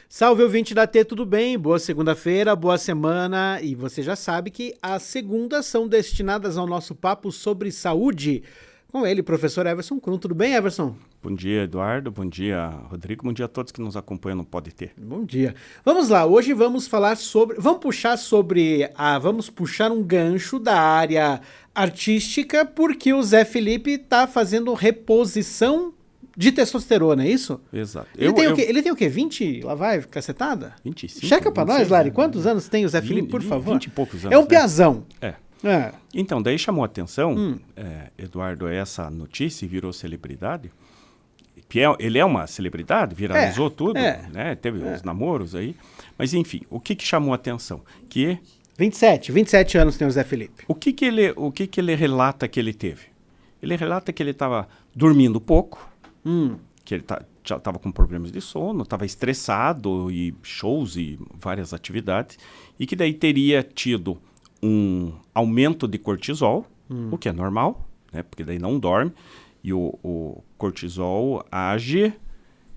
Salve ouvinte da T, tudo bem? Boa segunda-feira, boa semana. E você já sabe que as segundas são destinadas ao nosso papo sobre saúde. Com ele, professor Everson Krum. Tudo bem, Everson? Bom dia, Eduardo. Bom dia, Rodrigo. Bom dia a todos que nos acompanham no Pode Ter. Bom dia. Vamos lá, hoje vamos falar sobre... Vamos puxar um gancho da área artística, porque o Zé Felipe tá fazendo reposição de testosterona, é isso? Exato. Ele tem o quê? 20? Lá vai, cacetada? 25. Checa pra 26, nós, Lari. Quantos anos tem o Zé 20, Felipe, por favor? 20 e poucos anos. É um piazão. É. É. Então, daí chamou a atenção, Eduardo, essa notícia e virou celebridade. Ele é uma celebridade, viralizou tudo, né? Teve os namoros aí. Mas, enfim, o que chamou a atenção? 27 anos tem o Zé Felipe. O que ele relata que ele teve? Ele relata que ele estava dormindo pouco, que ele já estava com problemas de sono, estava estressado, e shows e várias atividades, e que daí teria tido um aumento de cortisol, o que é normal, né? Porque daí não dorme, e o cortisol age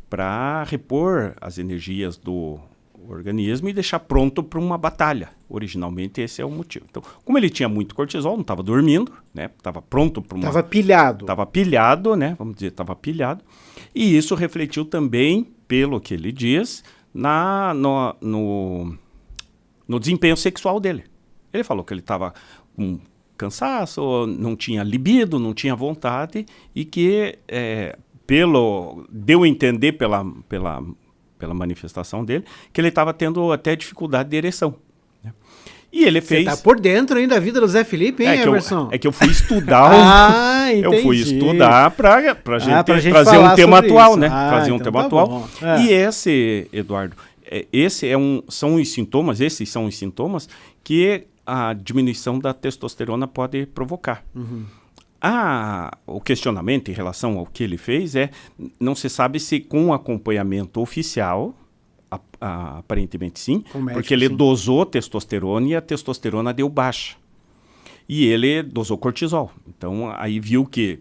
para repor as energias do organismo e deixar pronto para uma batalha. Originalmente esse é o motivo. Então, como ele tinha muito cortisol, não estava dormindo, né? Estava pronto para uma... Estava pilhado. Estava pilhado, né? Vamos dizer, estava pilhado. E isso refletiu também, pelo que ele diz, no desempenho sexual dele. Ele falou que ele estava com cansaço, não tinha libido, não tinha vontade, e que deu a entender pela manifestação dele, que ele estava tendo até dificuldade de ereção. Né? E ele fez... Você tá por dentro ainda da vida do Zé Felipe, hein, Everson? É que eu fui estudar... Eu fui estudar pra gente trazer um tema atual, né? Trazer um tema atual. E esse, Eduardo, esses são os sintomas que a diminuição da testosterona pode provocar. O questionamento em relação ao que ele fez não se sabe se com acompanhamento oficial, aparentemente sim, porque ele dosou testosterona e a testosterona deu baixa. E ele dosou cortisol. Então, aí viu que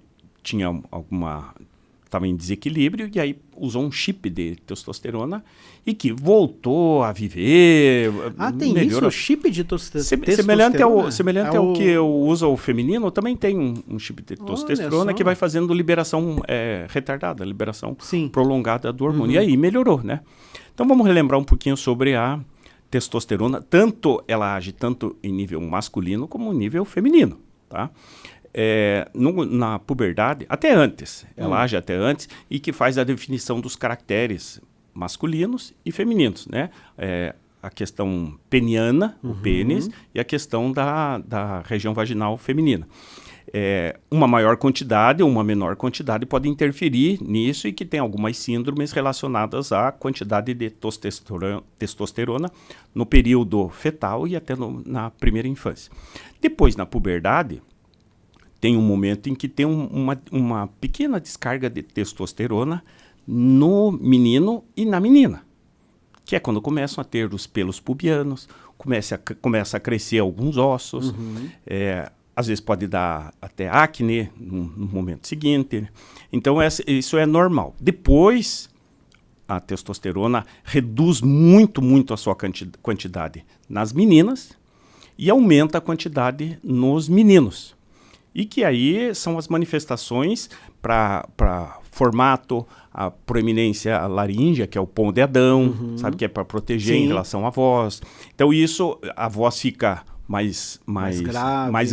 estava em desequilíbrio, e aí usou um chip de testosterona e que voltou a viver. Tem melhorou. Isso? Chip de testosterona? Semelhante ao que usa o feminino, também tem um chip de testosterona que vai fazendo liberação retardada, liberação prolongada do hormônio. E aí melhorou, né? Então vamos relembrar um pouquinho sobre a testosterona. Ela age tanto em nível masculino como em nível feminino, tá? Na puberdade, até antes, ela age até antes, e que faz a definição dos caracteres masculinos e femininos, né? A questão peniana, o pênis, e a questão da região vaginal feminina. Uma maior quantidade ou uma menor quantidade pode interferir nisso, e que tem algumas síndromes relacionadas à quantidade de testosterona no período fetal e até na primeira infância. Depois, na puberdade, tem um momento em que tem uma pequena descarga de testosterona no menino e na menina, que é quando começam a ter os pelos pubianos, começa a crescer alguns ossos, às vezes pode dar até acne no momento seguinte. Então, isso é normal. Depois, a testosterona reduz muito, muito a sua quantidade nas meninas e aumenta a quantidade nos meninos. E que aí são as manifestações para formato, a proeminência laríngea, que é o pom de Adão, sabe, que é para proteger em relação à voz. Então a voz fica mais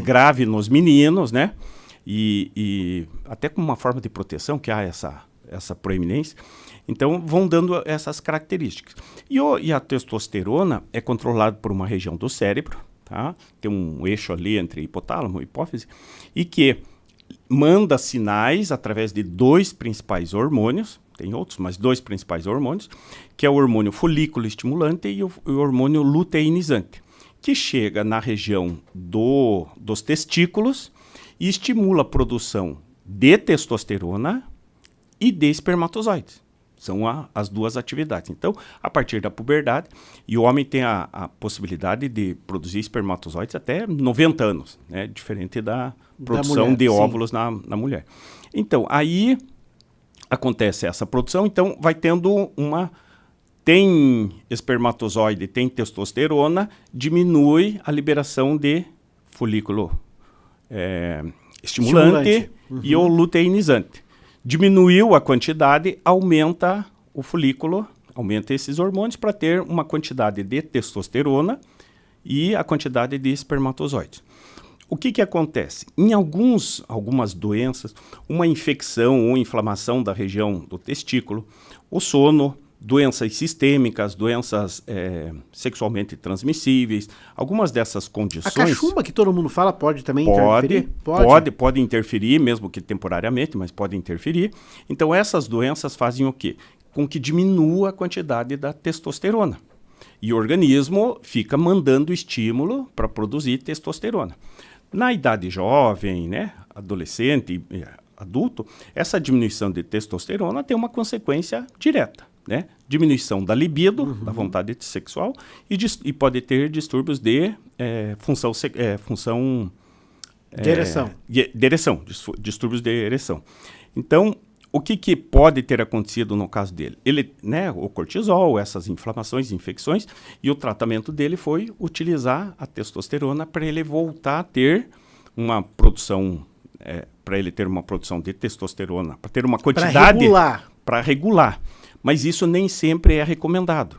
grave nos meninos, né? E até como uma forma de proteção, que há essa proeminência. Então vão dando essas características. E a testosterona é controlada por uma região do cérebro, tá? Tem um eixo ali entre hipotálamo e hipófise, e que manda sinais através de dois principais hormônios, tem outros, mas dois principais hormônios, que é o hormônio folículo estimulante e o hormônio luteinizante, que chega na região dos testículos e estimula a produção de testosterona e de espermatozoides. São as duas atividades. Então, a partir da puberdade, e o homem tem a possibilidade de produzir espermatozoides até 90 anos, né? Diferente da produção mulher, de óvulos na mulher. Então, aí acontece essa produção, então vai tendo uma tem espermatozoide, tem testosterona, diminui a liberação de folículo estimulante. E o luteinizante. Diminuiu a quantidade, aumenta o folículo, aumenta esses hormônios para ter uma quantidade de testosterona e a quantidade de espermatozoides. O que acontece? Em algumas doenças, uma infecção ou inflamação da região do testículo, o sono, doenças sistêmicas, doenças sexualmente transmissíveis, algumas dessas condições... A cachumba que todo mundo fala pode também interferir? Pode interferir, mesmo que temporariamente, mas pode interferir. Então, essas doenças fazem o quê? Com que diminua a quantidade da testosterona. E o organismo fica mandando estímulo para produzir testosterona. Na idade jovem, né, adolescente, adulto, essa diminuição de testosterona tem uma consequência direta. Né? Diminuição da libido, da vontade sexual, e pode ter distúrbios de função de ereção. Distúrbios de ereção. Então, o que pode ter acontecido no caso dele? Ele, né, o cortisol, essas inflamações, infecções, e o tratamento dele foi utilizar a testosterona para ele voltar a ter uma produção, para ele ter uma produção de testosterona, para ter uma quantidade... Para regular. Mas isso nem sempre é recomendado.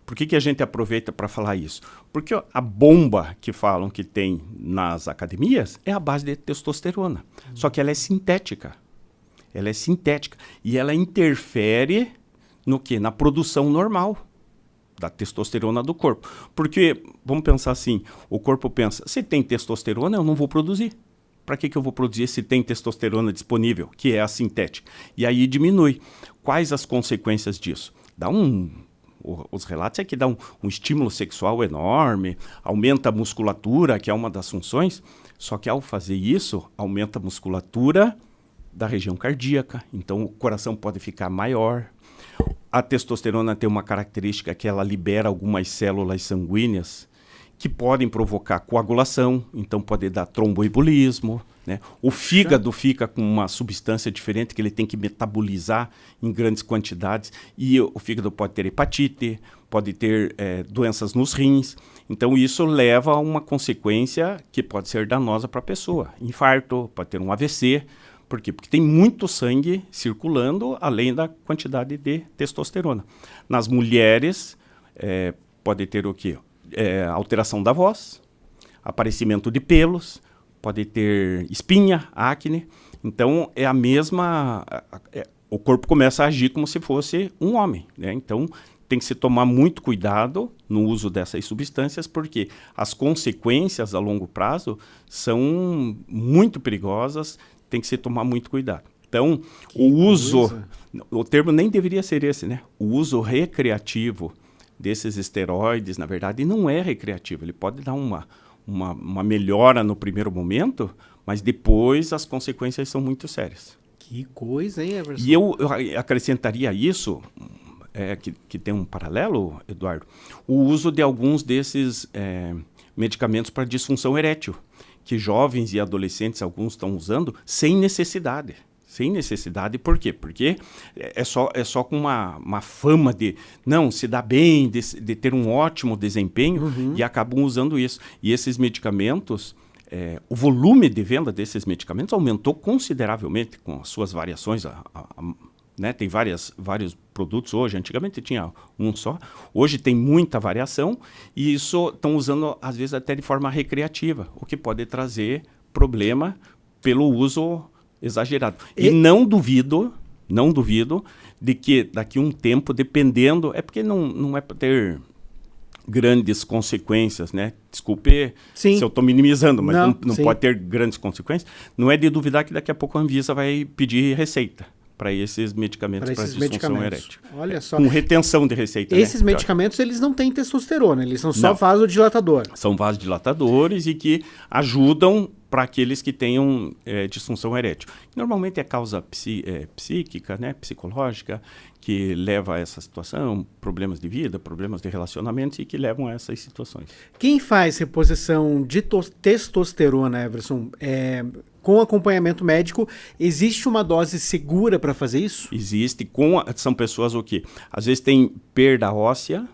Por que a gente aproveita para falar isso? Porque a bomba que falam que tem nas academias é a base de testosterona. Só que ela é sintética. Ela é sintética. E ela interfere no quê? Na produção normal da testosterona do corpo. Porque, vamos pensar assim, o corpo pensa, se tem testosterona, eu não vou produzir. Para que eu vou produzir se tem testosterona disponível, que é a sintética? E aí diminui. Quais as consequências disso? Os relatos é que dá um estímulo sexual enorme, aumenta a musculatura, que é uma das funções, só que ao fazer isso, aumenta a musculatura da região cardíaca, então o coração pode ficar maior. A testosterona tem uma característica que ela libera algumas células sanguíneas que podem provocar coagulação, então pode dar tromboembolismo, né? O fígado fica com uma substância diferente que ele tem que metabolizar em grandes quantidades, e o fígado pode ter hepatite, pode ter doenças nos rins. Então isso leva a uma consequência que pode ser danosa para a pessoa. Infarto, pode ter um AVC. Por quê? Porque tem muito sangue circulando, além da quantidade de testosterona. Nas mulheres, pode ter o quê? Alteração da voz, aparecimento de pelos, pode ter espinha, acne. Então, é a mesma... o corpo começa a agir como se fosse um homem, né? Então, tem que se tomar muito cuidado no uso dessas substâncias, porque as consequências a longo prazo são muito perigosas, tem que se tomar muito cuidado. Então, o termo nem deveria ser esse, né? O uso recreativo desses esteroides, na verdade, não é recreativo. Ele pode dar uma melhora no primeiro momento, mas depois as consequências são muito sérias. Que coisa, hein, Everson? E eu acrescentaria isso, que tem um paralelo, Eduardo, o uso de alguns desses medicamentos para disfunção erétil, que jovens e adolescentes, alguns estão usando, sem necessidade. Sem necessidade, por quê? Porque é só com uma fama de não se dá bem, de ter um ótimo desempenho, e acabam usando isso. E esses medicamentos, o volume de venda desses medicamentos aumentou consideravelmente com as suas variações. Né? Tem vários produtos hoje, antigamente tinha um só, hoje tem muita variação, e isso estão usando às vezes até de forma recreativa, o que pode trazer problema pelo uso exagerado. E não duvido de que daqui a um tempo, dependendo, porque não é para ter grandes consequências, né? Desculpe se eu estou minimizando, mas não pode ter grandes consequências. Não é de duvidar que daqui a pouco a Anvisa vai pedir receita para esses medicamentos para disfunção erétil. Olha só. Com retenção de receita. Esses medicamentos, eles não têm testosterona, eles são só vasodilatador. São vasodilatadores e que ajudam para aqueles que tenham disfunção erétil. Normalmente é causa psíquica, né, psicológica, que leva a essa situação, problemas de vida, problemas de relacionamentos e que levam a essas situações. Quem faz reposição de testosterona, Everson, com acompanhamento médico. Existe uma dose segura para fazer isso? Existe. São pessoas o quê? Às vezes tem perda óssea,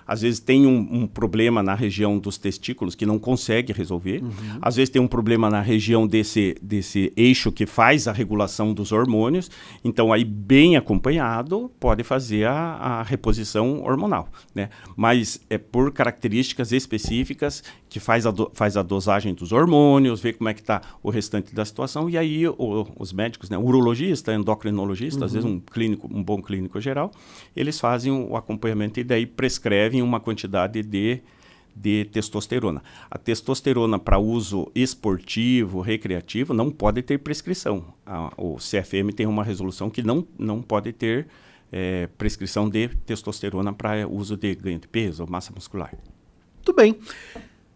às vezes tem um problema na região dos testículos que não consegue resolver. Às vezes tem um problema na região desse eixo que faz a regulação dos hormônios. Então, aí, bem acompanhado, pode fazer a reposição hormonal, né? Mas é por características específicas que faz a dosagem dos hormônios, vê como é que está o restante da situação. E aí os médicos, né, urologista, endocrinologista, às vezes um bom clínico geral, eles fazem o acompanhamento e daí prescrevem uma quantidade de testosterona. A testosterona para uso esportivo, recreativo, não pode ter prescrição. O CFM tem uma resolução que não pode ter prescrição de testosterona para uso de ganho de peso ou massa muscular. Muito bem.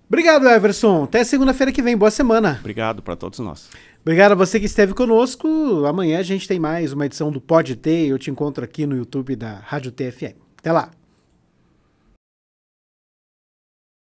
Obrigado, Everson. Até segunda-feira que vem. Boa semana. Obrigado para todos nós. Obrigado a você que esteve conosco. Amanhã a gente tem mais uma edição do Pode Ter. Eu te encontro aqui no YouTube da Rádio TFM. Até lá.